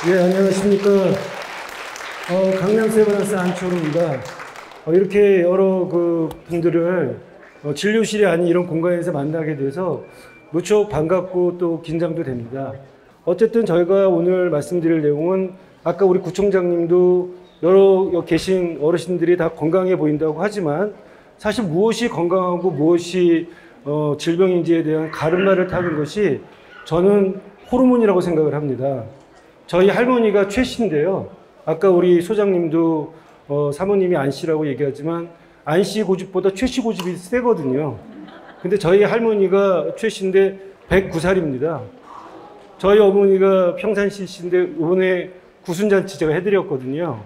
예, 안녕하십니까. 강남 세브란스 안초로입니다. 이렇게 여러 분들을 진료실이 아닌 이런 공간에서 만나게 돼서 무척 반갑고 또 긴장도 됩니다. 어쨌든 저희가 오늘 말씀드릴 내용은 아까 우리 구청장님도 여러 계신 어르신들이 다 건강해 보인다고 하지만 사실 무엇이 건강하고 무엇이 질병인지에 대한 가름말을 타는 것이 저는 호르몬이라고 생각을 합니다. 저희 할머니가 최 씨인데요. 아까 우리 소장님도 사모님이 안 씨라고 얘기하지만 안 씨 고집보다 최 씨 고집이 세거든요. 근데 저희 할머니가 최 씨인데 109살입니다. 저희 어머니가 평산시 씨인데 이번에 구순잔치 제가 해드렸거든요.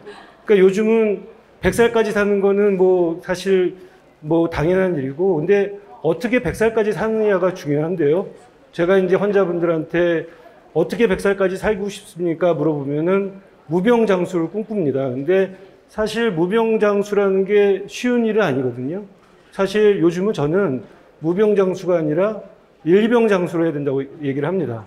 그러니까 요즘은 100살까지 사는 거는 뭐 사실 뭐 당연한 일이고, 근데 어떻게 100살까지 사느냐가 중요한데요. 제가 이제 환자분들한테 어떻게 100살까지 살고 싶습니까? 물어보면은 무병장수를 꿈꿉니다. 근데 사실 무병장수라는 게 쉬운 일은 아니거든요. 사실 요즘은 저는 무병장수가 아니라 일병장수로 해야 된다고 얘기를 합니다.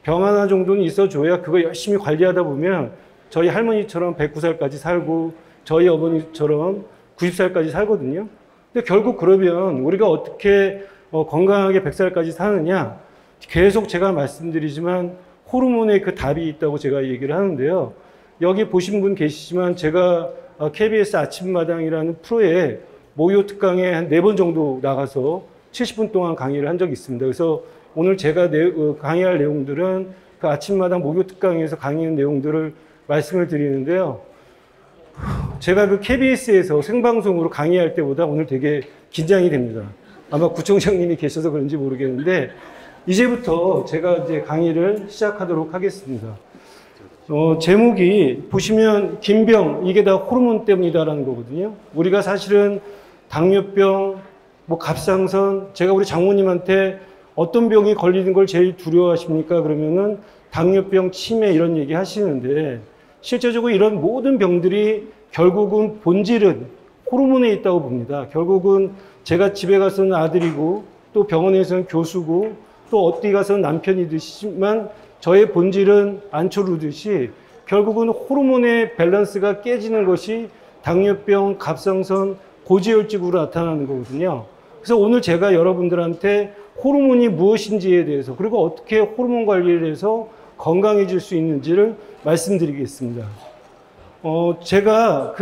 병 하나 정도는 있어줘야 그거 열심히 관리하다 보면 저희 할머니처럼 109살까지 살고 저희 어머니처럼 90살까지 살거든요. 근데 결국 그러면 우리가 어떻게 건강하게 100살까지 사느냐? 계속 제가 말씀드리지만 호르몬에 그 답이 있다고 제가 얘기를 하는데요. 여기 보신 분 계시지만 제가 KBS 아침마당이라는 프로에 모요 특강에 한 4번 정도 나가서 70분 동안 강의를 한 적이 있습니다. 그래서 오늘 제가 강의할 내용들은 그 아침마당 모요 특강에서 강의한 내용들을 말씀을 드리는데요. 제가 그 KBS에서 생방송으로 강의할 때보다 오늘 되게 긴장이 됩니다. 아마 구청장님이 계셔서 그런지 모르겠는데 이제부터 제가 이제 강의를 시작하도록 하겠습니다. 제목이 보시면 긴병, 이게 다 호르몬 때문이다라는 거거든요. 우리가 사실은 당뇨병, 뭐 갑상선, 제가 우리 장모님한테 어떤 병이 걸리는 걸 제일 두려워하십니까? 그러면은 당뇨병, 치매 이런 얘기 하시는데 실제적으로 이런 모든 병들이 결국은 본질은 호르몬에 있다고 봅니다. 결국은 제가 집에 가서는 아들이고 또 병원에서는 교수고 또 어디 가서는 남편이듯이지만 저의 본질은 안초르듯이 결국은 호르몬의 밸런스가 깨지는 것이 당뇨병, 갑상선, 고지혈증으로 나타나는 거거든요. 그래서 오늘 제가 여러분들한테 호르몬이 무엇인지에 대해서 그리고 어떻게 호르몬 관리를 해서 건강해질 수 있는지를 말씀드리겠습니다. 제가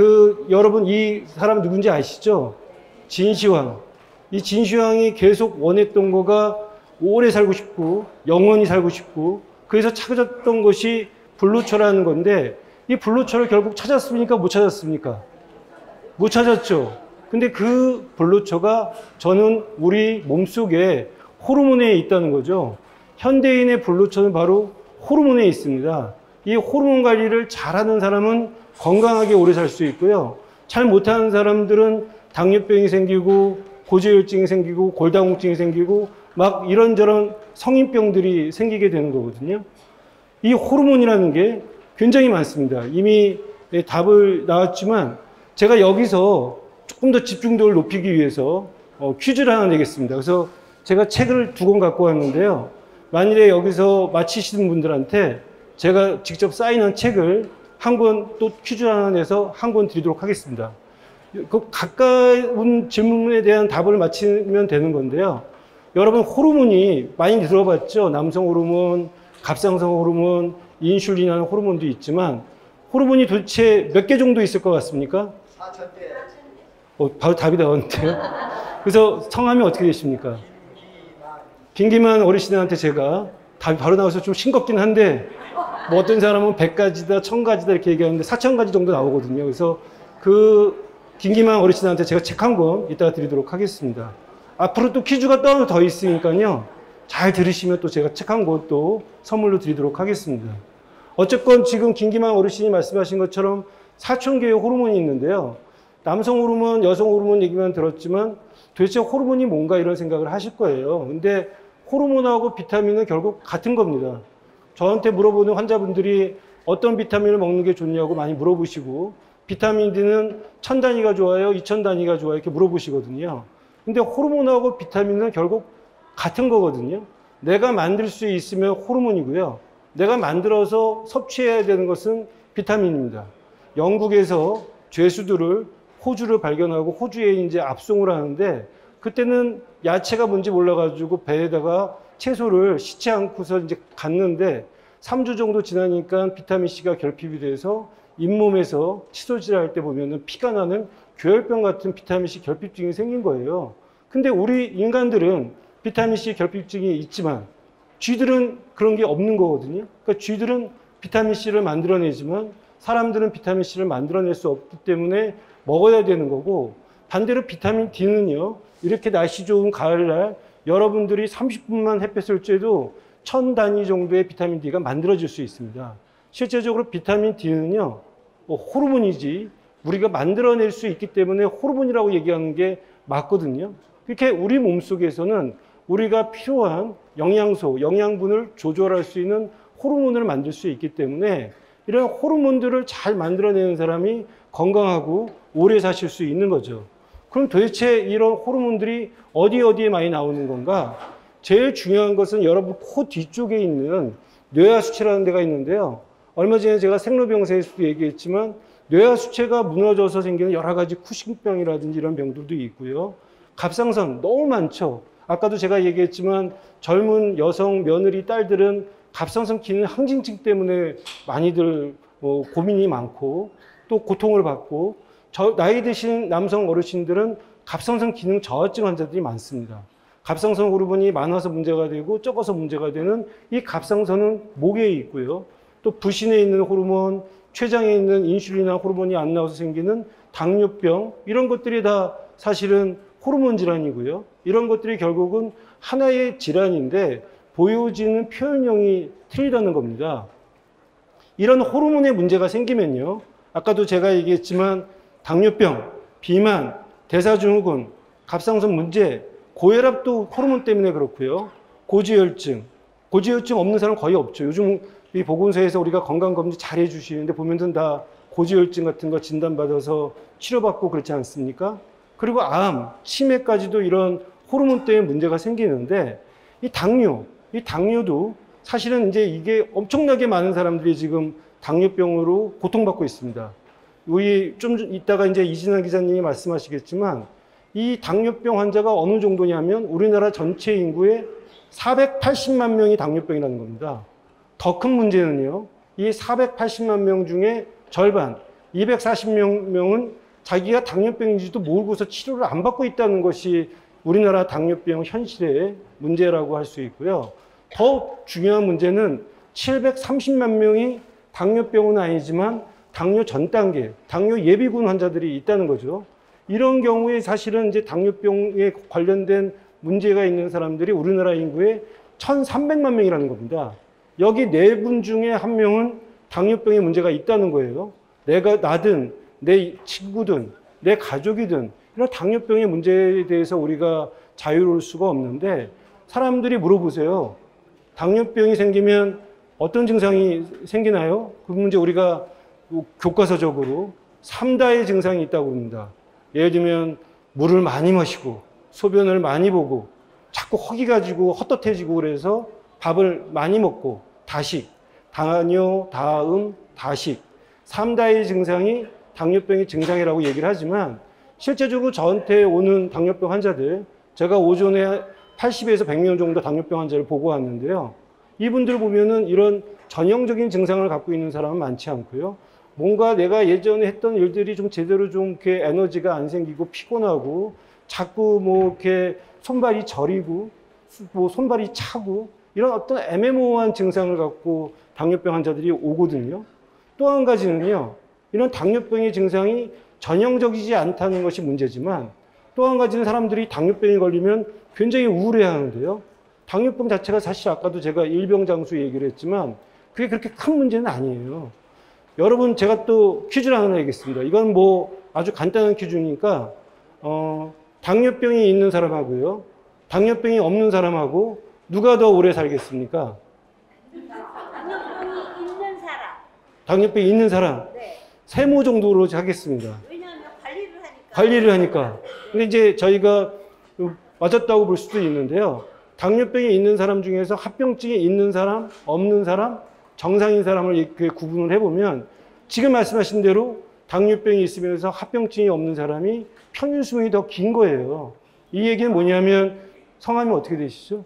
여러분 이 사람 누군지 아시죠? 진시황. 이 진시황이 계속 원했던 거가 오래 살고 싶고 영원히 살고 싶고 그래서 찾았던 것이 불로초라는 건데 이 불로초를 결국 찾았습니까? 못 찾았습니까? 못 찾았죠. 근데 그 불로초가 저는 우리 몸속에 호르몬에 있다는 거죠. 현대인의 불로초는 바로 호르몬에 있습니다. 이 호르몬 관리를 잘하는 사람은 건강하게 오래 살 수 있고요. 잘 못하는 사람들은 당뇨병이 생기고 고지혈증이 생기고 골다공증이 생기고 막 이런저런 성인병들이 생기게 되는 거거든요. 이 호르몬이라는 게 굉장히 많습니다. 이미 답을 나왔지만 제가 여기서 조금 더 집중도를 높이기 위해서 퀴즈를 하나 내겠습니다. 그래서 제가 책을 2권 갖고 왔는데요. 만일에 여기서 맞히시는 분들한테 제가 직접 사인한 책을 한 권 또 퀴즈 하나 내서 한 권 드리도록 하겠습니다. 그 가까운 질문에 대한 답을 맞히면 되는 건데요. 여러분 호르몬이 많이 들어봤죠? 남성 호르몬, 갑상선 호르몬, 인슐린이라는 호르몬도 있지만 호르몬이 도대체 몇 개 정도 있을 것 같습니까? 4,000개. 바로 답이 나왔는데요. 그래서 성함이 어떻게 되십니까? 김기만 어르신한테 제가 답이 바로 나와서 좀 싱겁긴 한데 뭐 어떤 사람은 100가지다, 1000가지다 이렇게 얘기하는데 4000가지 정도 나오거든요. 그래서 그 김기만 어르신한테 제가 책 한 권 이따가 드리도록 하겠습니다. 앞으로 또 퀴즈가 또 더 있으니까요. 잘 들으시면 또 제가 책 한 권 또 선물로 드리도록 하겠습니다. 어쨌건 지금 김기만 어르신이 말씀하신 것처럼 4000개의 호르몬이 있는데요. 남성 호르몬, 여성 호르몬 얘기만 들었지만 도대체 호르몬이 뭔가 이런 생각을 하실 거예요. 근데 호르몬하고 비타민은 결국 같은 겁니다. 저한테 물어보는 환자분들이 어떤 비타민을 먹는 게 좋냐고 많이 물어보시고 비타민 D는 1000단위가 좋아요? 2000단위가 좋아요? 이렇게 물어보시거든요. 근데 호르몬하고 비타민은 결국 같은 거거든요. 내가 만들 수 있으면 호르몬이고요. 내가 만들어서 섭취해야 되는 것은 비타민입니다. 영국에서 죄수들을 호주를 발견하고 호주에 이제 압송을 하는데 그때는 야채가 뭔지 몰라가지고 배에다가 채소를 씻지 않고서 이제 갔는데 3주 정도 지나니까 비타민C가 결핍이 돼서 잇몸에서 치소질할 때 보면은 피가 나는 교열병 같은 비타민C 결핍증이 생긴 거예요. 근데 우리 인간들은 비타민C 결핍증이 있지만 쥐들은 그런 게 없는 거거든요. 그러니까 쥐들은 비타민C를 만들어내지만 사람들은 비타민C를 만들어낼 수 없기 때문에 먹어야 되는 거고, 반대로 비타민 D는요, 이렇게 날씨 좋은 가을날 여러분들이 30분만 햇볕을 쬐도 1000단위 정도의 비타민 D가 만들어질 수 있습니다. 실제적으로 비타민 D는요, 호르몬이지 우리가 만들어낼 수 있기 때문에 호르몬이라고 얘기하는 게 맞거든요. 이렇게 우리 몸속에서는 우리가 필요한 영양소, 영양분을 조절할 수 있는 호르몬을 만들 수 있기 때문에 이런 호르몬들을 잘 만들어내는 사람이 건강하고 오래 사실 수 있는 거죠. 그럼 도대체 이런 호르몬들이 어디에 많이 나오는 건가? 제일 중요한 것은 여러분 코 뒤쪽에 있는 뇌하수체라는 데가 있는데요. 얼마 전에 제가 생로병사에서도 얘기했지만 뇌하수체가 무너져서 생기는 여러 가지 쿠싱병이라든지 이런 병들도 있고요. 갑상선 너무 많죠. 아까도 제가 얘기했지만 젊은 여성 며느리 딸들은 갑상선 기능 항진증 때문에 많이들 고민이 많고 또 고통을 받고, 나이 드신 남성 어르신들은 갑상선 기능 저하증 환자들이 많습니다. 갑상선 호르몬이 많아서 문제가 되고 적어서 문제가 되는 이 갑상선은 목에 있고요. 또 부신에 있는 호르몬, 췌장에 있는 인슐린이나 호르몬이 안 나와서 생기는 당뇨병, 이런 것들이 다 사실은 호르몬 질환이고요. 이런 것들이 결국은 하나의 질환인데 보여지는 표현형이 틀리다는 겁니다. 이런 호르몬의 문제가 생기면요, 아까도 제가 얘기했지만 당뇨병, 비만, 대사증후군, 갑상선 문제, 고혈압도 호르몬 때문에 그렇고요. 고지혈증 없는 사람 거의 없죠. 요즘 이 보건소에서 우리가 건강검진 잘 해주시는데 보면은 다 고지혈증 같은 거 진단받아서 치료받고 그렇지 않습니까? 그리고 암, 치매까지도 이런 호르몬 때문에 문제가 생기는데 이 당뇨도 사실은 이제 이게 엄청나게 많은 사람들이 지금 당뇨병으로 고통받고 있습니다. 우리 좀 이따가 이제 이진아 기자님이 말씀하시겠지만 이 당뇨병 환자가 어느 정도냐면 우리나라 전체 인구의 480만 명이 당뇨병이라는 겁니다. 더 큰 문제는요, 이 480만 명 중에 절반, 240명은 자기가 당뇨병인지도 모르고서 치료를 안 받고 있다는 것이 우리나라 당뇨병 현실의 문제라고 할 수 있고요. 더 중요한 문제는 730만 명이 당뇨병은 아니지만 당뇨 전 단계, 당뇨 예비군 환자들이 있다는 거죠. 이런 경우에 사실은 이제 당뇨병에 관련된 문제가 있는 사람들이 우리나라 인구의 1,300만 명이라는 겁니다. 여기 4분 중에 1명은 당뇨병에 문제가 있다는 거예요. 나든 내 친구든 내 가족이든 이런 당뇨병의 문제에 대해서 우리가 자유로울 수가 없는데, 사람들이 물어보세요. 당뇨병이 생기면 어떤 증상이 생기나요? 그 문제 우리가 교과서적으로 3다의 증상이 있다고 합니다. 예를 들면 물을 많이 마시고 소변을 많이 보고 자꾸 허기 가지고 헛헛해지고 그래서 밥을 많이 먹고 다식, 당뇨, 다음, 다식, 3다의 증상이 당뇨병의 증상이라고 얘기를 하지만 실제적으로 저한테 오는 당뇨병 환자들, 제가 오전에 80에서 100명 정도 당뇨병 환자를 보고 왔는데요. 이분들 보면은 이런 전형적인 증상을 갖고 있는 사람은 많지 않고요. 뭔가 내가 예전에 했던 일들이 좀 제대로 좀 이렇게 에너지가 안 생기고 피곤하고 자꾸 뭐 이렇게 손발이 저리고 뭐 손발이 차고 이런 어떤 애매모호한 증상을 갖고 당뇨병 환자들이 오거든요. 또 한 가지는요, 이런 당뇨병의 증상이 전형적이지 않다는 것이 문제지만 또 한 가지는 사람들이 당뇨병에 걸리면 굉장히 우울해 하는데요. 당뇨병 자체가 사실 아까도 제가 일병장수 얘기를 했지만 그게 그렇게 큰 문제는 아니에요. 여러분, 제가 또 퀴즈를 하나 내겠습니다. 이건 뭐 아주 간단한 퀴즈니까 당뇨병이 있는 사람하고요, 당뇨병이 없는 사람하고 누가 더 오래 살겠습니까? 당뇨병이 있는 사람. 당뇨병이 있는 사람. 네. 세모 정도로 하겠습니다. 왜냐하면 관리를 하니까. 관리를 하니까. 근데 이제 저희가 맞았다고 볼 수도 있는데요. 당뇨병이 있는 사람 중에서 합병증이 있는 사람, 없는 사람, 정상인 사람을 이렇게 구분을 해보면 지금 말씀하신 대로 당뇨병이 있으면서 합병증이 없는 사람이 평균 수명이 더 긴 거예요. 이 얘기는 뭐냐면 성함이 어떻게 되시죠?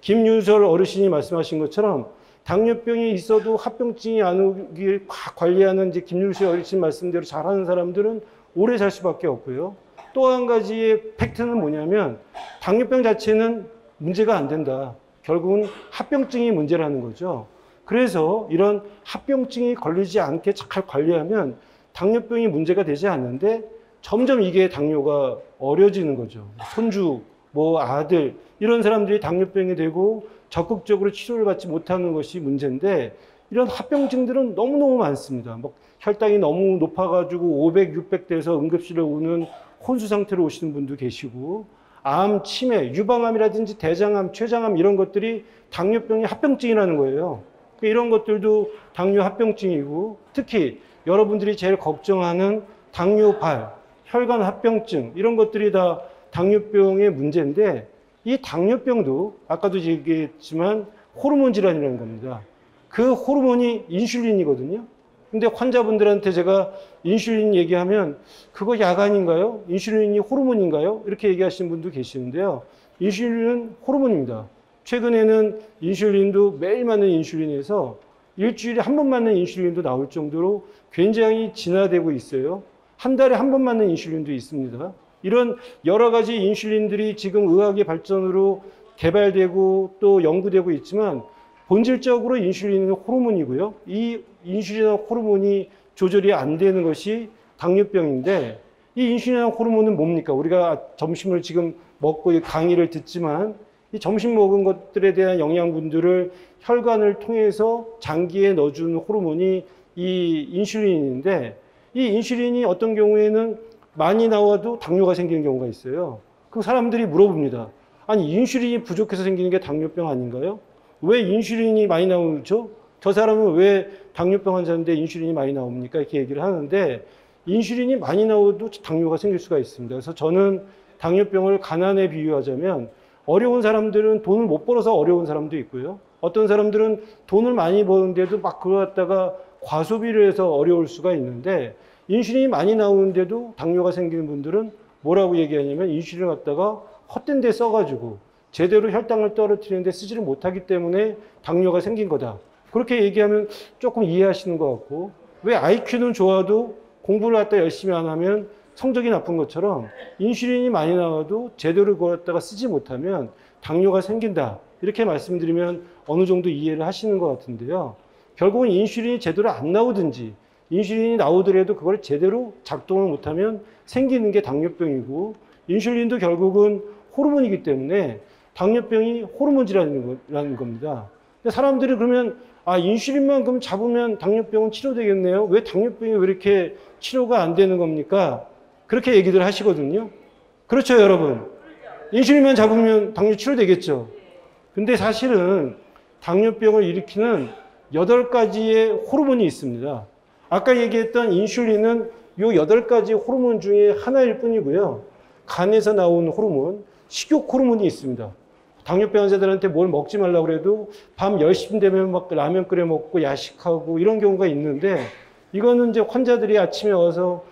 김윤설 어르신이 말씀하신 것처럼 당뇨병이 있어도 합병증이 안 오길 관리하는 이제 김윤설 어르신 말씀대로 잘하는 사람들은 오래 살 수밖에 없고요. 또 한 가지의 팩트는 뭐냐면 당뇨병 자체는 문제가 안 된다. 결국은 합병증이 문제라는 거죠. 그래서 이런 합병증이 걸리지 않게 잘 관리하면 당뇨병이 문제가 되지 않는데 점점 이게 당뇨가 어려지는 거죠. 손주, 뭐 아들 이런 사람들이 당뇨병이 되고 적극적으로 치료를 받지 못하는 것이 문제인데 이런 합병증들은 너무너무 많습니다. 뭐 혈당이 너무 높아가지고 500, 600 돼서 응급실에 오는 혼수 상태로 오시는 분도 계시고 암, 치매, 유방암이라든지 대장암, 췌장암 이런 것들이 당뇨병의 합병증이라는 거예요. 이런 것들도 당뇨 합병증이고 특히 여러분들이 제일 걱정하는 당뇨발, 혈관 합병증 이런 것들이 다 당뇨병의 문제인데 이 당뇨병도 아까도 얘기했지만 호르몬 질환이라는 겁니다. 그 호르몬이 인슐린이거든요. 근데 환자분들한테 제가 인슐린 얘기하면 그거 약 아닌가요? 인슐린이 호르몬인가요? 이렇게 얘기하시는 분도 계시는데요. 인슐린은 호르몬입니다. 최근에는 인슐린도 매일 맞는 인슐린에서 일주일에 한 번 맞는 인슐린도 나올 정도로 굉장히 진화되고 있어요. 한 달에 한 번 맞는 인슐린도 있습니다. 이런 여러 가지 인슐린들이 지금 의학의 발전으로 개발되고 또 연구되고 있지만 본질적으로 인슐린은 호르몬이고요. 이 인슐린과 호르몬이 조절이 안 되는 것이 당뇨병인데 이 인슐린과 호르몬은 뭡니까? 우리가 점심을 지금 먹고 강의를 듣지만 이 점심 먹은 것들에 대한 영양분들을 혈관을 통해서 장기에 넣어주는 호르몬이 이 인슐린인데 이 인슐린이 어떤 경우에는 많이 나와도 당뇨가 생기는 경우가 있어요. 그 사람들이 물어봅니다. 아니 인슐린이 부족해서 생기는 게 당뇨병 아닌가요? 왜 인슐린이 많이 나오죠? 저 사람은 왜 당뇨병 환자인데 인슐린이 많이 나옵니까? 이렇게 얘기를 하는데 인슐린이 많이 나와도 당뇨가 생길 수가 있습니다. 그래서 저는 당뇨병을 가난에 비유하자면 어려운 사람들은 돈을 못 벌어서 어려운 사람도 있고요. 어떤 사람들은 돈을 많이 버는데도 막 그거 갖다가 과소비를 해서 어려울 수가 있는데 인슐린이 많이 나오는데도 당뇨가 생기는 분들은 뭐라고 얘기하냐면 인슐린을 갖다가 헛된 데 써가지고 제대로 혈당을 떨어뜨리는데 쓰지를 못하기 때문에 당뇨가 생긴 거다. 그렇게 얘기하면 조금 이해하시는 것 같고 왜 IQ는 좋아도 공부를 갖다 열심히 안 하면 성적이 나쁜 것처럼 인슐린이 많이 나와도 제대로 그걸 갖다가 쓰지 못하면 당뇨가 생긴다. 이렇게 말씀드리면 어느 정도 이해를 하시는 것 같은데요. 결국은 인슐린이 제대로 안 나오든지 인슐린이 나오더라도 그걸 제대로 작동을 못하면 생기는 게 당뇨병이고 인슐린도 결국은 호르몬이기 때문에 당뇨병이 호르몬 질환이라는 겁니다. 근데 사람들이 그러면 아 인슐린만 그럼 잡으면 당뇨병은 치료되겠네요. 왜 당뇨병이 왜 이렇게 치료가 안 되는 겁니까? 그렇게 얘기들 하시거든요. 그렇죠, 여러분. 인슐린만 잡으면 당뇨 치료되겠죠. 근데 사실은 당뇨병을 일으키는 8가지의 호르몬이 있습니다. 아까 얘기했던 인슐린은 이 8가지 호르몬 중에 하나일 뿐이고요. 간에서 나오는 호르몬, 식욕 호르몬이 있습니다. 당뇨병 환자들한테 뭘 먹지 말라고 그래도 밤 10시 되면 막 라면 끓여 먹고 야식하고 이런 경우가 있는데 이거는 이제 환자들이 아침에 와서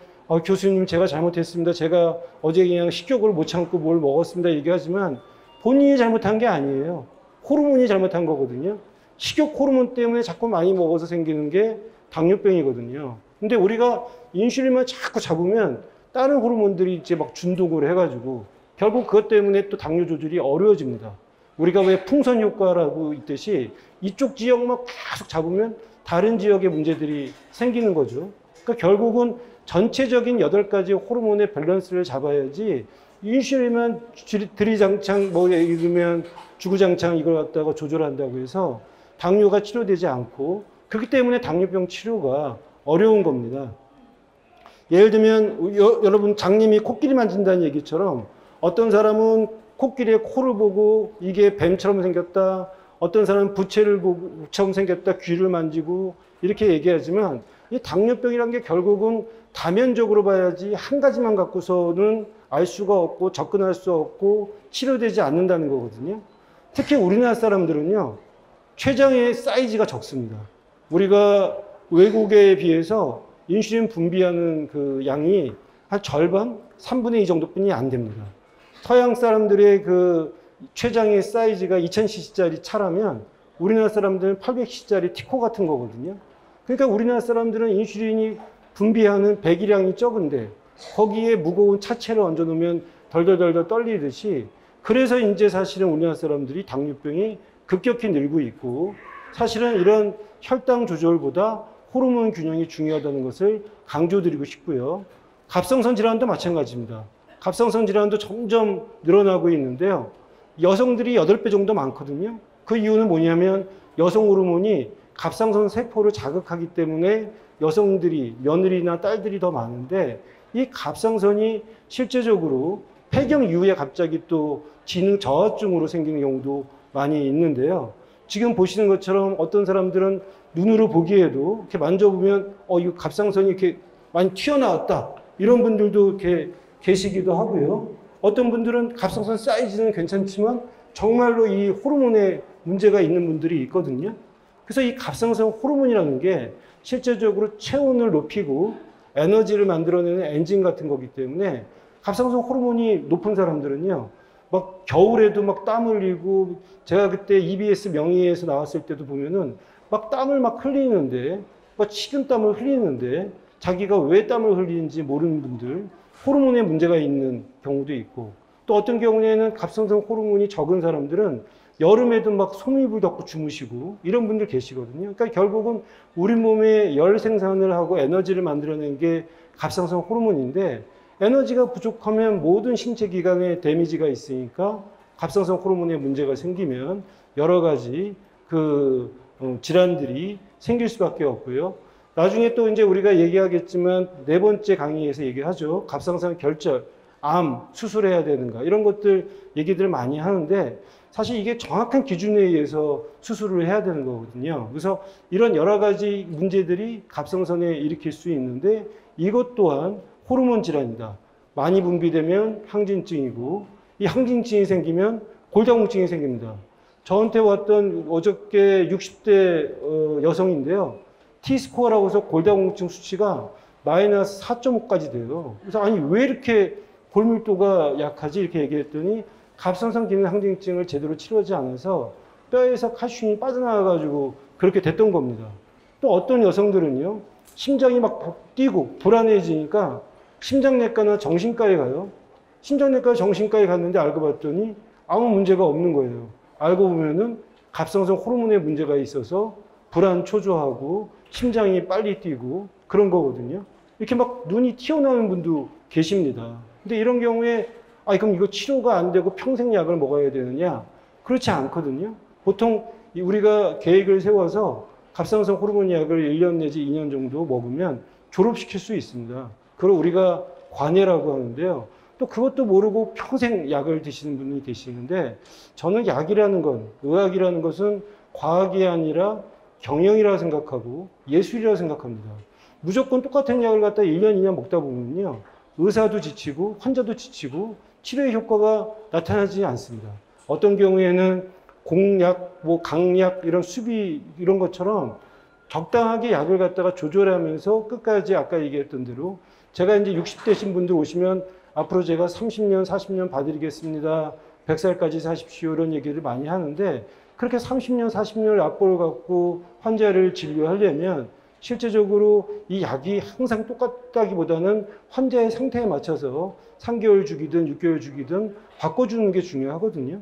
교수님 제가 잘못했습니다. 제가 어제 그냥 식욕을 못 참고 뭘 먹었습니다. 얘기하지만 본인이 잘못한 게 아니에요. 호르몬이 잘못한 거거든요. 식욕 호르몬 때문에 자꾸 많이 먹어서 생기는 게 당뇨병이거든요. 근데 우리가 인슐린만 자꾸 잡으면 다른 호르몬들이 이제 막 준동을 해가지고 결국 그것 때문에 또 당뇨 조절이 어려워집니다. 우리가 왜 풍선 효과라고 있듯이 이쪽 지역만 계속 잡으면 다른 지역의 문제들이 생기는 거죠. 그러니까 결국은 전체적인 8가지 호르몬의 밸런스를 잡아야지 인슐린만 들이장창 뭐 예를 들면 주구장창 이걸 갖다가 조절한다고 해서 당뇨가 치료되지 않고 그렇기 때문에 당뇨병 치료가 어려운 겁니다. 예를 들면 여러분 장님이 코끼리 만진다는 얘기처럼 어떤 사람은 코끼리의 코를 보고 이게 뱀처럼 생겼다. 어떤 사람은 부채를 보고 처럼 생겼다. 귀를 만지고 이렇게 얘기하지만 이 당뇨병이란 게 결국은 다면적으로 봐야지 한 가지만 갖고서는 알 수가 없고 접근할 수 없고 치료되지 않는다는 거거든요. 특히 우리나라 사람들은요. 췌장의 사이즈가 적습니다. 우리가 외국에 비해서 인슐린 분비하는 그 양이 한 절반, 3분의 2 정도뿐이 안 됩니다. 서양 사람들의 그 췌장의 사이즈가 2000cc짜리 차라면 우리나라 사람들은 800cc짜리 티코 같은 거거든요. 그러니까 우리나라 사람들은 인슐린이 분비하는 배기량이 적은데 거기에 무거운 차체를 얹어 놓으면 덜덜덜덜 떨리듯이, 그래서 이제 사실은 우리나라 사람들이 당뇨병이 급격히 늘고 있고, 사실은 이런 혈당 조절보다 호르몬 균형이 중요하다는 것을 강조드리고 싶고요. 갑상선 질환도 마찬가지입니다. 갑상선 질환도 점점 늘어나고 있는데요. 여성들이 8배 정도 많거든요. 그 이유는 뭐냐면 여성 호르몬이 갑상선 세포를 자극하기 때문에 여성들이, 며느리나 딸들이 더 많은데, 이 갑상선이 실제적으로 폐경 이후에 갑자기 또 기능 저하증으로 생기는 경우도 많이 있는데요. 지금 보시는 것처럼 어떤 사람들은 눈으로 보기에도 이렇게 만져보면 이거 갑상선이 이렇게 많이 튀어나왔다, 이런 분들도 이렇게 계시기도 하고요. 어떤 분들은 갑상선 사이즈는 괜찮지만 정말로 이 호르몬에 문제가 있는 분들이 있거든요. 그래서 이 갑상선 호르몬이라는 게 실제적으로 체온을 높이고 에너지를 만들어내는 엔진 같은 거기 때문에, 갑상선 호르몬이 높은 사람들은요, 막 겨울에도 막 땀 흘리고, 제가 그때 EBS 명의에서 나왔을 때도 보면은 막 땀을 막 흘리는데, 막 식은땀을 흘리는데 자기가 왜 땀을 흘리는지 모르는 분들, 호르몬에 문제가 있는 경우도 있고, 또 어떤 경우에는 갑상선 호르몬이 적은 사람들은 여름에도 막 손이불 덮고 주무시고, 이런 분들 계시거든요. 그러니까 결국은 우리 몸에 열 생산을 하고 에너지를 만들어낸 게 갑상선 호르몬인데, 에너지가 부족하면 모든 신체 기관에 데미지가 있으니까 갑상선 호르몬에 문제가 생기면 여러 가지 질환들이 생길 수밖에 없고요. 나중에 또 이제 우리가 얘기하겠지만 4번째 강의에서 얘기하죠. 갑상선 결절, 암, 수술해야 되는가, 이런 것들 얘기들 많이 하는데, 사실 이게 정확한 기준에 의해서 수술을 해야 되는 거거든요. 그래서 이런 여러 가지 문제들이 갑상선에 일으킬 수 있는데, 이것 또한 호르몬 질환이다. 많이 분비되면 항진증이고, 이 항진증이 생기면 골다공증이 생깁니다. 저한테 왔던 어저께 60대 여성인데요. T스코어라고 해서 골다공증 수치가 마이너스 4.5까지 돼요. 그래서 아니 왜 이렇게 골밀도가 약하지? 이렇게 얘기했더니 갑상선 기능 항진증을 제대로 치료하지 않아서 뼈에서 칼슘이 빠져나와가지고 그렇게 됐던 겁니다. 또 어떤 여성들은요, 심장이 막 뛰고 불안해지니까 심장내과나 정신과에 가요. 심장내과 정신과에 갔는데 알고 봤더니 아무 문제가 없는 거예요. 알고 보면은 갑상선 호르몬에 문제가 있어서 불안 초조하고 심장이 빨리 뛰고 그런 거거든요. 이렇게 막 눈이 튀어나오는 분도 계십니다. 근데 이런 경우에 그럼 이거 치료가 안 되고 평생 약을 먹어야 되느냐? 그렇지 않거든요. 보통 우리가 계획을 세워서 갑상선 호르몬 약을 1년 내지 2년 정도 먹으면 졸업시킬 수 있습니다. 그걸 우리가 관해라고 하는데요. 또 그것도 모르고 평생 약을 드시는 분이 계시는데, 저는 약이라는 건, 의학이라는 것은 과학이 아니라 경영이라고 생각하고 예술이라고 생각합니다. 무조건 똑같은 약을 갖다 1년, 2년 먹다 보면요, 의사도 지치고 환자도 지치고 치료의 효과가 나타나지 않습니다. 어떤 경우에는 공약, 강약, 이런 수비, 이런 것처럼 적당하게 약을 갖다가 조절하면서 끝까지 아까 얘기했던 대로, 제가 이제 60대신 분들 오시면 앞으로 제가 30년, 40년 봐드리겠습니다. 100살까지 사십시오. 이런 얘기를 많이 하는데, 그렇게 30년, 40년을 앞으로 갖고 환자를 진료하려면 실제적으로 이 약이 항상 똑같다기보다는 환자의 상태에 맞춰서 3개월 주기든 6개월 주기든 바꿔주는 게 중요하거든요.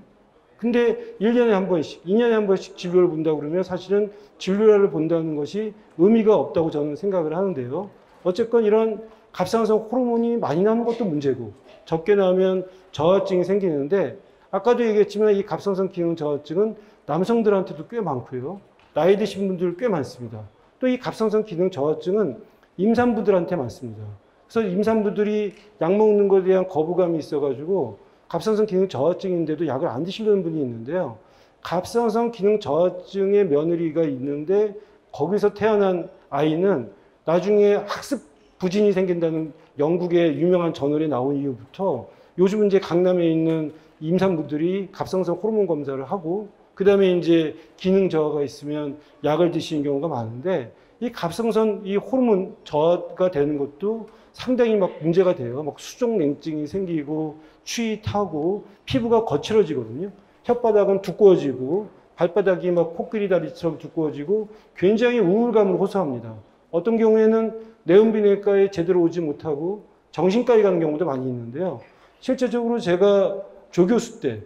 근데 1년에 한 번씩, 2년에 한 번씩 진료를 본다고 그러면 사실은 진료를 본다는 것이 의미가 없다고 저는 생각을 하는데요. 어쨌건 이런 갑상선 호르몬이 많이 나는 것도 문제고, 적게 나오면 저하증이 생기는데, 아까도 얘기했지만 이 갑상선 기능 저하증은 남성들한테도 꽤 많고요. 나이 드신 분들 꽤 많습니다. 또 이 갑상선 기능 저하증은 임산부들한테 많습니다. 그래서 임산부들이 약 먹는 것에 대한 거부감이 있어가지고 갑상선 기능 저하증인데도 약을 안 드시려는 분이 있는데요. 갑상선 기능 저하증의 며느리가 있는데 거기서 태어난 아이는 나중에 학습 부진이 생긴다는 영국의 유명한 저널에 나온 이후부터 요즘 이제 강남에 있는 임산부들이 갑상선 호르몬 검사를 하고 그 다음에 이제 기능 저하가 있으면 약을 드시는 경우가 많은데, 이 갑상선 이 호르몬 저하가 되는 것도 상당히 막 문제가 돼요. 막 수족 냉증이 생기고 추위 타고 피부가 거칠어지거든요. 혓바닥은 두꺼워지고 발바닥이 막 코끼리 다리처럼 두꺼워지고 굉장히 우울감을 호소합니다. 어떤 경우에는 내분비내과에 제대로 오지 못하고 정신과에 가는 경우도 많이 있는데요. 실제적으로 제가 조교수 때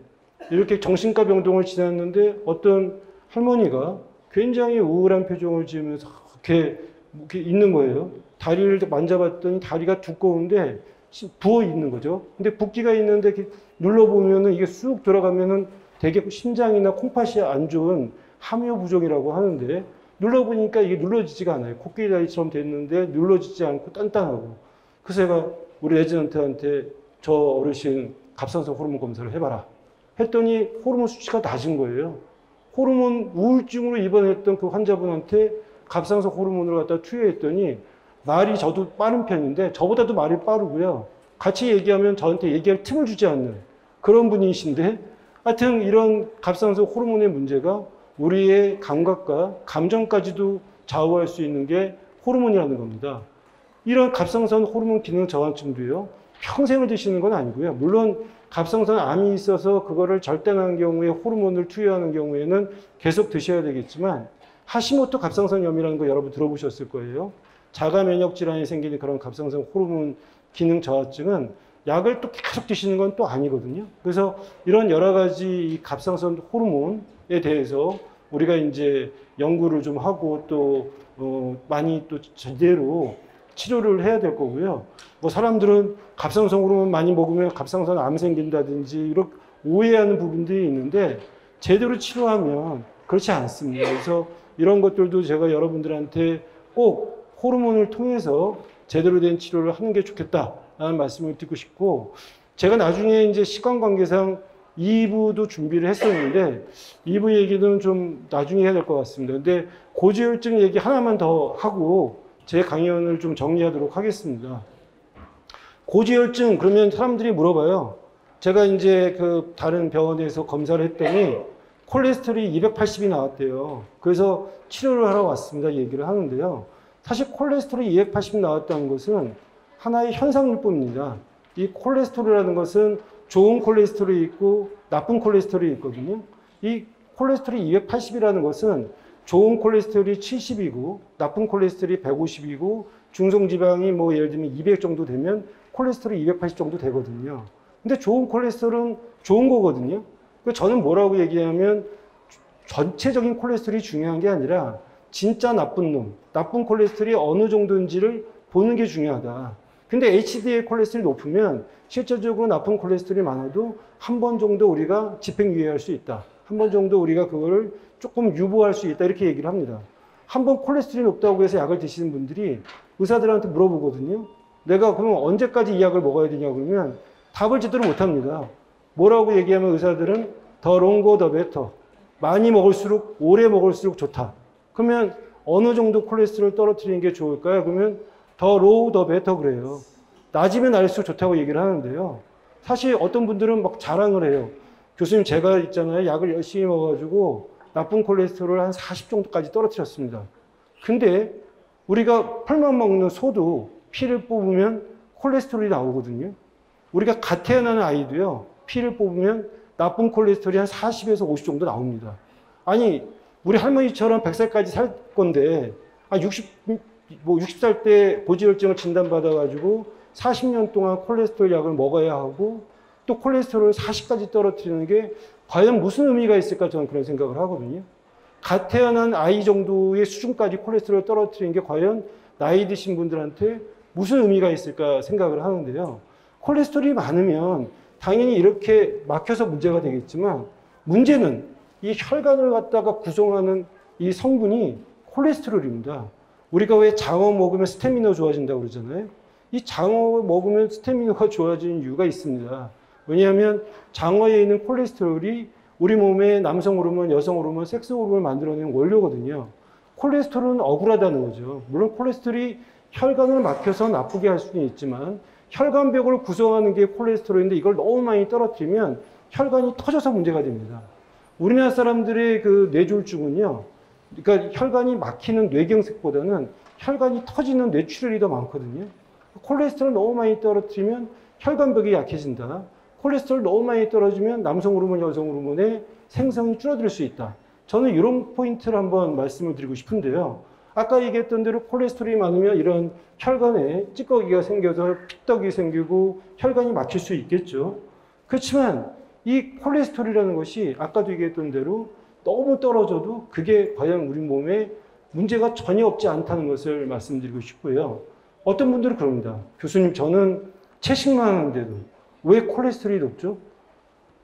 이렇게 정신과 병동을 지났는데 어떤 할머니가 굉장히 우울한 표정을 지으면서 이렇게 있는 거예요. 다리를 만져봤더니 다리가 두꺼운데 부어 있는 거죠. 근데 붓기가 있는데 이렇게 눌러보면은 이게 쑥 들어가면은 되게 심장이나 콩팥이 안 좋은 함유 부종이라고 하는데, 눌러보니까 이게 눌러지지가 않아요. 코끼리 다리처럼 됐는데 눌러지지 않고 단단하고. 그래서 제가 우리 레지던트한테 저 어르신 갑상선 호르몬 검사를 해봐라 했더니 호르몬 수치가 낮은 거예요. 호르몬 우울증으로 입원했던 그 환자분한테 갑상선 호르몬을 갖다 투여했더니 말이 저도 빠른 편인데 저보다도 말이 빠르고요. 같이 얘기하면 저한테 얘기할 틈을 주지 않는 그런 분이신데, 하여튼 이런 갑상선 호르몬의 문제가 우리의 감각과 감정까지도 좌우할 수 있는 게 호르몬이라는 겁니다. 이런 갑상선 호르몬 기능 저하증도요, 평생을 드시는 건 아니고요. 물론 갑상선 암이 있어서 그거를 절단하는 경우에 호르몬을 투여하는 경우에는 계속 드셔야 되겠지만, 하시모토 갑상선염이라는 거 여러분 들어보셨을 거예요. 자가 면역 질환이 생기는 그런 갑상선 호르몬 기능 저하증은 약을 또 계속 드시는 건 또 아니거든요. 그래서 이런 여러 가지 갑상선 호르몬에 대해서 우리가 이제 연구를 좀 하고 또 많이 또 제대로 치료를 해야 될 거고요. 뭐 사람들은 갑상선 호르몬 많이 먹으면 갑상선 암 생긴다든지 이렇게 오해하는 부분들이 있는데, 제대로 치료하면 그렇지 않습니다. 그래서 이런 것들도 제가 여러분들한테 꼭 호르몬을 통해서 제대로 된 치료를 하는 게 좋겠다라는 말씀을 드리고 싶고, 제가 나중에 이제 시간 관계상 2부도 준비를 했었는데 2부 얘기는 좀 나중에 해야 될 것 같습니다. 근데 고지혈증 얘기 하나만 더 하고 제 강연을 좀 정리하도록 하겠습니다. 고지혈증 그러면 사람들이 물어봐요. 제가 이제 그 다른 병원에서 검사를 했더니 콜레스테롤이 280이 나왔대요. 그래서 치료를 하러 왔습니다. 얘기를 하는데요. 사실 콜레스테롤이 280이 나왔다는 것은 하나의 현상일 뿐입니다. 이 콜레스테롤이라는 것은 좋은 콜레스테롤이 있고 나쁜 콜레스테롤이 있거든요. 이 콜레스테롤이 280이라는 것은 좋은 콜레스테롤이 70이고 나쁜 콜레스테롤이 150이고 중성지방이 뭐 예를 들면 200 정도 되면 콜레스테롤이 280 정도 되거든요. 근데 좋은 콜레스테롤은 좋은 거거든요. 저는 뭐라고 얘기하면 전체적인 콜레스테롤이 중요한 게 아니라 진짜 나쁜 놈, 나쁜 콜레스테롤이 어느 정도인지를 보는 게 중요하다. 근데 HDL 콜레스테롤이 높으면 실질적으로 나쁜 콜레스테롤이 많아도 한 번 정도 우리가 집행유예할 수 있다. 한 번 정도 우리가 그거를 조금 유보할 수 있다. 이렇게 얘기를 합니다. 한 번 콜레스테롤이 높다고 해서 약을 드시는 분들이 의사들한테 물어보거든요. 내가 그러면 언제까지 이 약을 먹어야 되냐 그러면 답을 제대로 못 합니다. 뭐라고 얘기하면 의사들은 더 롱고 더 베터. 많이 먹을수록 오래 먹을수록 좋다. 그러면 어느 정도 콜레스테롤 떨어뜨리는 게 좋을까요? 그러면 더 로우 더 베터 그래요. 낮으면 날수록 좋다고 얘기를 하는데요. 사실 어떤 분들은 막 자랑을 해요. 교수님 제가 있잖아요. 약을 열심히 먹어가지고 나쁜 콜레스테롤 한 40 정도까지 떨어뜨렸습니다. 근데 우리가 풀만 먹는 소도 피를 뽑으면 콜레스테롤이 나오거든요. 우리가 갓 태어나는 아이도요. 피를 뽑으면 나쁜 콜레스테롤이 한 40에서 50 정도 나옵니다. 아니 우리 할머니처럼 100살까지 살 건데 60살 때 고지혈증을 진단받아가지고 40년 동안 콜레스테롤 약을 먹어야 하고 또 콜레스테롤을 40까지 떨어뜨리는 게 과연 무슨 의미가 있을까 저는 그런 생각을 하거든요. 갓 태어난 아이 정도의 수준까지 콜레스테롤을 떨어뜨리는 게 과연 나이 드신 분들한테 무슨 의미가 있을까 생각을 하는데요. 콜레스테롤이 많으면 당연히 이렇게 막혀서 문제가 되겠지만 문제는 이 혈관을 갖다가 구성하는 이 성분이 콜레스테롤입니다. 우리가 왜 장어 먹으면 스태미너 좋아진다고 그러잖아요. 이 장어 먹으면 스태미너가 좋아지는 이유가 있습니다. 왜냐하면 장어에 있는 콜레스테롤이 우리 몸의 남성 호르몬, 여성 호르몬, 섹스 호르몬을 만들어내는 원료거든요. 콜레스테롤은 억울하다는 거죠. 물론 콜레스테롤이 혈관을 막혀서 나쁘게 할 수는 있지만 혈관벽을 구성하는 게 콜레스테롤인데 이걸 너무 많이 떨어뜨리면 혈관이 터져서 문제가 됩니다. 우리나라 사람들의 그 뇌졸중은요, 그러니까 혈관이 막히는 뇌경색보다는 혈관이 터지는 뇌출혈이 더 많거든요. 콜레스테롤 너무 많이 떨어뜨리면 혈관벽이 약해진다. 콜레스테롤 너무 많이 떨어지면 남성 호르몬, 여성 호르몬의 생성이 줄어들 수 있다. 저는 이런 포인트를 한번 말씀을 드리고 싶은데요. 아까 얘기했던 대로 콜레스테롤이 많으면 이런 혈관에 찌꺼기가 생겨서 핏떡이 생기고 혈관이 막힐 수 있겠죠. 그렇지만 이 콜레스테롤이라는 것이 아까도 얘기했던 대로 너무 떨어져도 그게 과연 우리 몸에 문제가 전혀 없지 않다는 것을 말씀드리고 싶고요. 어떤 분들은 그럽니다. 교수님, 저는 채식만 하는데도 왜 콜레스테롤이 높죠?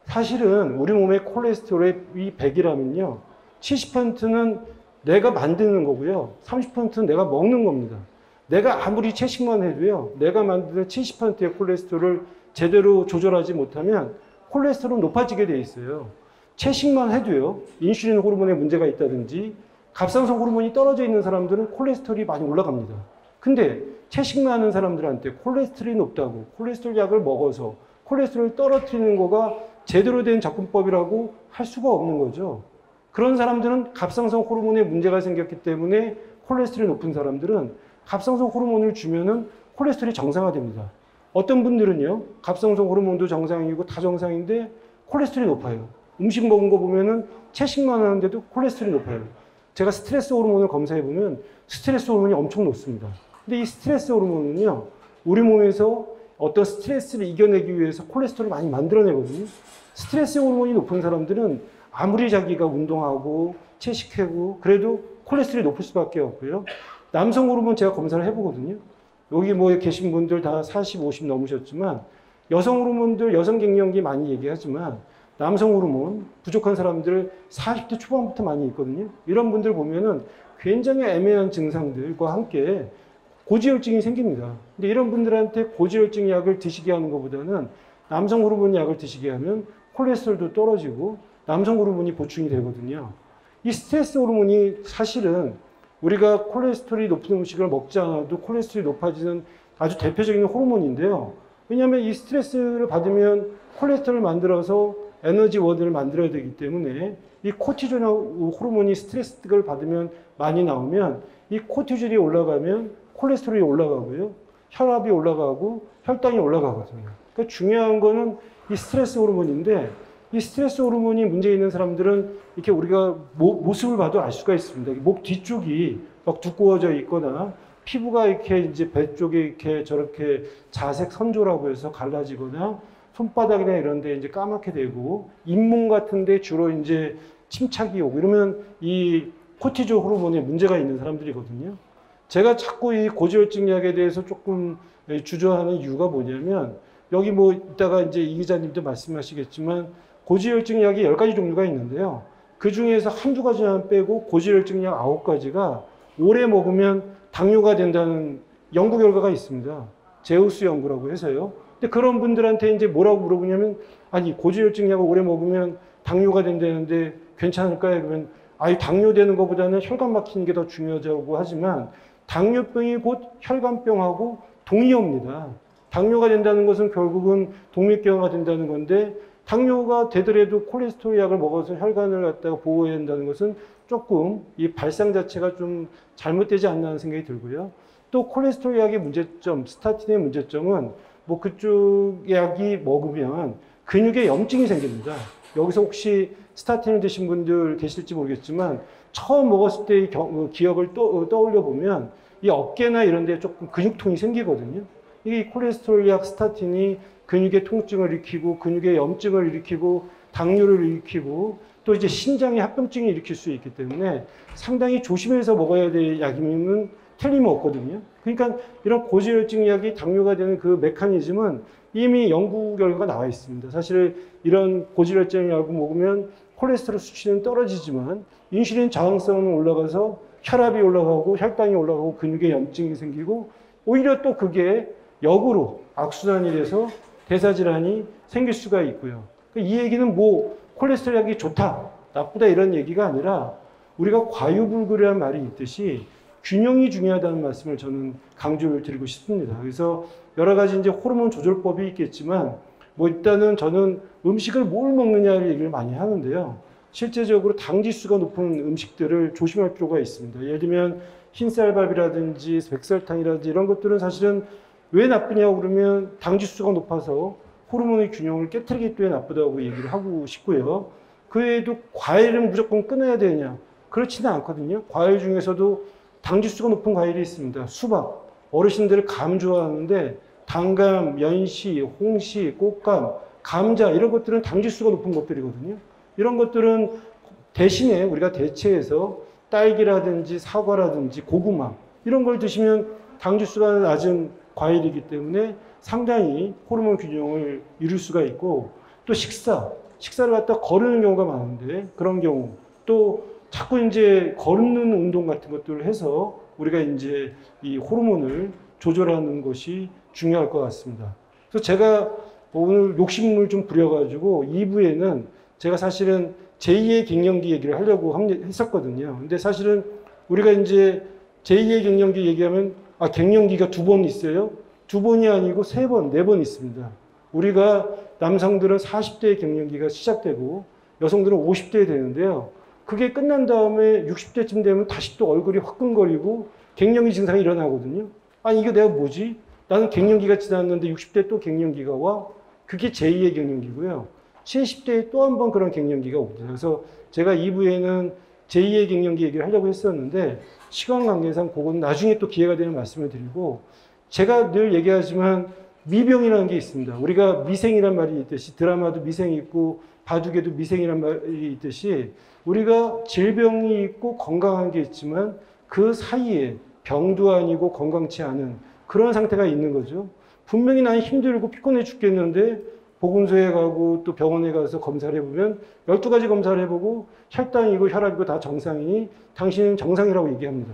사실은 우리 몸의 콜레스테롤의 100이라면요. 70%는 내가 만드는 거고요. 30%는 내가 먹는 겁니다. 내가 아무리 채식만 해도요. 내가 만드는 70%의 콜레스테롤을 제대로 조절하지 못하면 콜레스테롤은 높아지게 돼 있어요. 채식만 해도요. 인슐린 호르몬에 문제가 있다든지 갑상선 호르몬이 떨어져 있는 사람들은 콜레스테롤이 많이 올라갑니다. 근데 채식만 하는 사람들한테 콜레스테롤이 높다고 콜레스테롤 약을 먹어서 콜레스테롤을 떨어뜨리는 거가 제대로 된 접근법이라고 할 수가 없는 거죠. 그런 사람들은 갑상선 호르몬에 문제가 생겼기 때문에 콜레스테롤이 높은 사람들은 갑상선 호르몬을 주면은 콜레스테롤이 정상화됩니다. 어떤 분들은요, 갑상선 호르몬도 정상이고 다 정상인데 콜레스테롤이 높아요. 음식 먹은 거 보면은 채식만 하는데도 콜레스테롤이 높아요. 제가 스트레스 호르몬을 검사해 보면 스트레스 호르몬이 엄청 높습니다. 근데 이 스트레스 호르몬은요, 우리 몸에서 어떤 스트레스를 이겨내기 위해서 콜레스테롤을 많이 만들어내거든요. 스트레스 호르몬이 높은 사람들은 아무리 자기가 운동하고 채식하고 그래도 콜레스테롤이 높을 수밖에 없고요. 남성 호르몬 제가 검사를 해보거든요. 여기 뭐 계신 분들 다 40, 50 넘으셨지만 여성 호르몬들, 여성 갱년기 많이 얘기하지만 남성 호르몬 부족한 사람들 40대 초반부터 많이 있거든요. 이런 분들 보면은 굉장히 애매한 증상들과 함께 고지혈증이 생깁니다. 근데 이런 분들한테 고지혈증 약을 드시게 하는 것보다는 남성 호르몬 약을 드시게 하면 콜레스테롤도 떨어지고 남성 호르몬이 보충이 되거든요. 이 스트레스 호르몬이 사실은 우리가 콜레스테롤이 높은 음식을 먹지 않아도 콜레스테롤이 높아지는 아주 대표적인 호르몬인데요. 왜냐하면 이 스트레스를 받으면 콜레스테롤을 만들어서 에너지 원을 만들어야 되기 때문에 이 코티졸 호르몬이 스트레스를 받으면 많이 나오면 이 코티졸이 올라가면 콜레스테롤이 올라가고요. 혈압이 올라가고 혈당이 올라가거든요. 그러니까 중요한 거는 이 스트레스 호르몬인데 이 스트레스 호르몬이 문제 있는 사람들은 이렇게 우리가 모습을 봐도 알 수가 있습니다. 목 뒤쪽이 막 두꺼워져 있거나 피부가 이렇게 이제 배 쪽에 이렇게 저렇게 자색 선조라고 해서 갈라지거나 손바닥이나 이런 데 이제 까맣게 되고 잇몸 같은 데 주로 이제 침착이 오고 이러면 이 코티졸 호르몬에 문제가 있는 사람들이거든요. 제가 자꾸 이 고지혈증 약에 대해서 조금 주저하는 이유가 뭐냐면 여기 뭐 이따가 이제 이 기자님도 말씀하시겠지만 고지혈증 약이 10가지 종류가 있는데요. 그 중에서 한두 가지만 빼고 고지혈증 약 9가지가 오래 먹으면 당뇨가 된다는 연구 결과가 있습니다. 제우스 연구라고 해서요. 근데 그런 분들한테 이제 뭐라고 물어보냐면 아니 고지혈증 약을 오래 먹으면 당뇨가 된다는데 괜찮을까요? 그러면 아니 당뇨 되는 것보다는 혈관 막히는 게 더 중요하다고 하지만 당뇨병이 곧 혈관병하고 동의어입니다. 당뇨가 된다는 것은 결국은 동맥경화가 된다는 건데 당뇨가 되더라도 콜레스테롤 약을 먹어서 혈관을 갖다가 보호해야 한다는 것은 조금 이 발상 자체가 좀 잘못되지 않나 하는 생각이 들고요. 또 콜레스테롤 약의 문제점, 스타틴의 문제점은 뭐 그쪽 약이 먹으면 근육에 염증이 생깁니다. 여기서 혹시 스타틴을 드신 분들 계실지 모르겠지만 처음 먹었을 때의 기억을 떠올려 보면 이 어깨나 이런 데 조금 근육통이 생기거든요. 이게 콜레스테롤 약 스타틴이 근육의 통증을 일으키고 근육의 염증을 일으키고 당뇨를 일으키고 또 이제 심장의 합병증을 일으킬 수 있기 때문에 상당히 조심해서 먹어야 될 약임은 틀림없거든요. 그러니까 이런 고지혈증 약이 당뇨가 되는 그 메커니즘은 이미 연구 결과가 나와 있습니다. 사실 이런 고지혈증 약을 먹으면 콜레스테롤 수치는 떨어지지만 인슐린 저항성은 올라가서 혈압이 올라가고 혈당이 올라가고 근육에 염증이 생기고 오히려 또 그게 역으로 악순환이 돼서 대사질환이 생길 수가 있고요. 이 얘기는 뭐 콜레스테롤 약이 좋다, 나쁘다 이런 얘기가 아니라 우리가 과유불급이라는 말이 있듯이 균형이 중요하다는 말씀을 저는 강조를 드리고 싶습니다. 그래서 여러 가지 이제 호르몬 조절법이 있겠지만 뭐 일단은 저는 음식을 뭘 먹느냐를 얘기를 많이 하는데요. 실제적으로 당 지수가 높은 음식들을 조심할 필요가 있습니다. 예를 들면 흰쌀밥이라든지 백설탕이라든지 이런 것들은 사실은 왜 나쁘냐고 그러면 당 지수가 높아서 호르몬의 균형을 깨트리기 때문에 나쁘다고 얘기를 하고 싶고요. 그 외에도 과일은 무조건 끊어야 되냐? 그렇지는 않거든요. 과일 중에서도 당 지수가 높은 과일이 있습니다. 수박. 어르신들 감 좋아하는데 단감, 연시, 홍시, 꽃감, 감자 이런 것들은 당 지수가 높은 것들이거든요. 이런 것들은 대신에 우리가 대체해서 딸기라든지 사과라든지 고구마 이런 걸 드시면 당 지수가 낮은 과일이기 때문에 상당히 호르몬 균형을 이룰 수가 있고 또 식사를 갖다 거르는 경우가 많은데 그런 경우 또 자꾸 이제 걷는 운동 같은 것들을 해서 우리가 이제 이 호르몬을 조절하는 것이 중요할 것 같습니다. 그래서 제가 오늘 욕심을 좀 부려가지고 2부에는 제가 사실은 제2의 갱년기 얘기를 하려고 했었거든요. 근데 사실은 우리가 이제 제2의 갱년기 얘기하면 갱년기가 2번 있어요? 2번이 아니고 3번, 4번 있습니다. 우리가 남성들은 40대의 갱년기가 시작되고 여성들은 50대에 되는데요. 그게 끝난 다음에 60대쯤 되면 다시 또 얼굴이 화끈거리고 갱년기 증상이 일어나거든요. 아니 이게 내가 뭐지? 나는 갱년기가 지났는데 60대 또 갱년기가 와? 그게 제2의 갱년기고요. 70대에 또 한 번 그런 갱년기가 옵니다. 그래서 제가 2부에는 제2의 갱년기 얘기를 하려고 했었는데 시간 관계상 그건 나중에 또 기회가 되면 말씀을 드리고 제가 늘 얘기하지만 미병이라는 게 있습니다. 우리가 미생이란 말이 있듯이 드라마도 미생이 있고 바둑에도 미생이란 말이 있듯이 우리가 질병이 있고 건강한 게 있지만 그 사이에 병도 아니고 건강치 않은 그런 상태가 있는 거죠. 분명히 나는 힘들고 피곤해 죽겠는데 보건소에 가고 또 병원에 가서 검사를 해보면 12가지 검사를 해보고 혈당이고 혈압이고 다 정상이니 당신은 정상이라고 얘기합니다.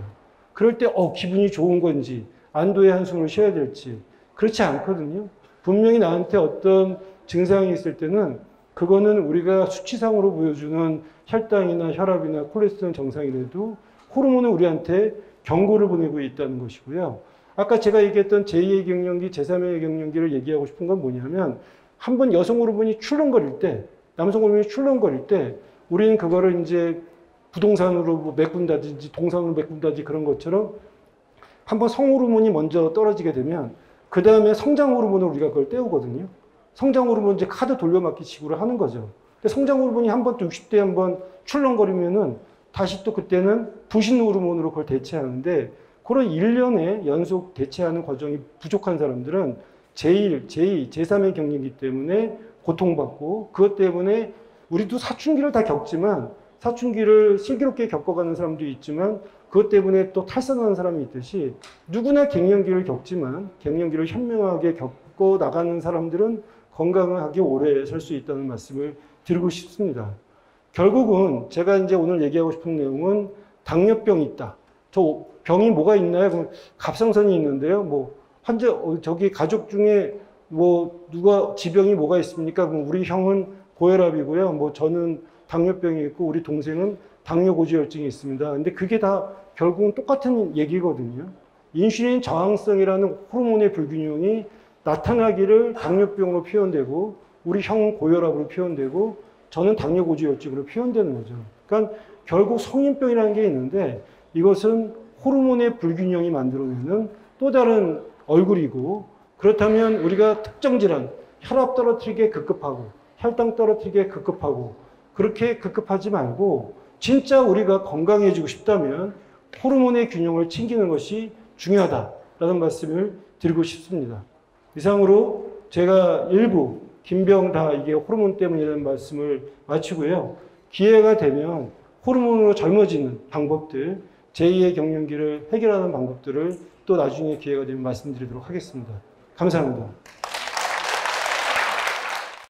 그럴 때 기분이 좋은 건지 안도의 한숨을 쉬어야 될지 그렇지 않거든요. 분명히 나한테 어떤 증상이 있을 때는 그거는 우리가 수치상으로 보여주는 혈당이나 혈압이나 콜레스테롤 정상이라도 호르몬은 우리한테 경고를 보내고 있다는 것이고요. 아까 제가 얘기했던 제2의 갱년기, 제3의 갱년기를 얘기하고 싶은 건 뭐냐면 한번 여성 호르몬이 출렁거릴 때, 남성 호르몬이 출렁거릴 때 우리는 그거를 이제 부동산으로 뭐 메꾼다든지 동산으로 메꾼다든지 그런 것처럼 한번 성 호르몬이 먼저 떨어지게 되면 그 다음에 성장 호르몬을 우리가 그걸 떼우거든요. 성장 호르몬 이제 카드 돌려막기 식으로 하는 거죠. 근데 성장 호르몬이 한 번 또 60대에 한 번 출렁거리면은 다시 또 그때는 부신 호르몬으로 그걸 대체하는데 그런 1년에 연속 대체하는 과정이 부족한 사람들은 제1, 제2, 제3의 갱년기 때문에 고통받고 그것 때문에 우리도 사춘기를 다 겪지만 사춘기를 슬기롭게 겪어가는 사람도 있지만 그것 때문에 또 탈선하는 사람이 있듯이 누구나 갱년기를 겪지만 갱년기를 현명하게 겪고 나가는 사람들은 건강하게 오래 살 수 있다는 말씀을 드리고 싶습니다. 결국은 제가 이제 오늘 얘기하고 싶은 내용은 당뇨병이 있다. 저 병이 뭐가 있나요? 그럼 갑상선이 있는데요. 뭐 환자 저기 가족 중에 뭐 누가 지병이 뭐가 있습니까? 그럼 우리 형은 고혈압이고요. 뭐 저는 당뇨병이 있고 우리 동생은 당뇨고지혈증이 있습니다. 근데 그게 다 결국은 똑같은 얘기거든요. 인슐린 저항성이라는 호르몬의 불균형이 나타나기를 당뇨병으로 표현되고 우리 형은 고혈압으로 표현되고 저는 당뇨고지혈증으로 표현되는 거죠. 그러니까 결국 성인병이라는 게 있는데 이것은 호르몬의 불균형이 만들어내는 또 다른 얼굴이고 그렇다면 우리가 특정 질환, 혈압 떨어뜨리게 급급하고 혈당 떨어뜨리게 급급하고 그렇게 급급하지 말고 진짜 우리가 건강해지고 싶다면 호르몬의 균형을 챙기는 것이 중요하다라는 말씀을 드리고 싶습니다. 이상으로 제가 일부 김병 다 이게 호르몬 때문이라는 말씀을 마치고요. 기회가 되면 호르몬으로 젊어지는 방법들, 제2의 갱년기를 해결하는 방법들을 또 나중에 기회가 되면 말씀드리도록 하겠습니다. 감사합니다.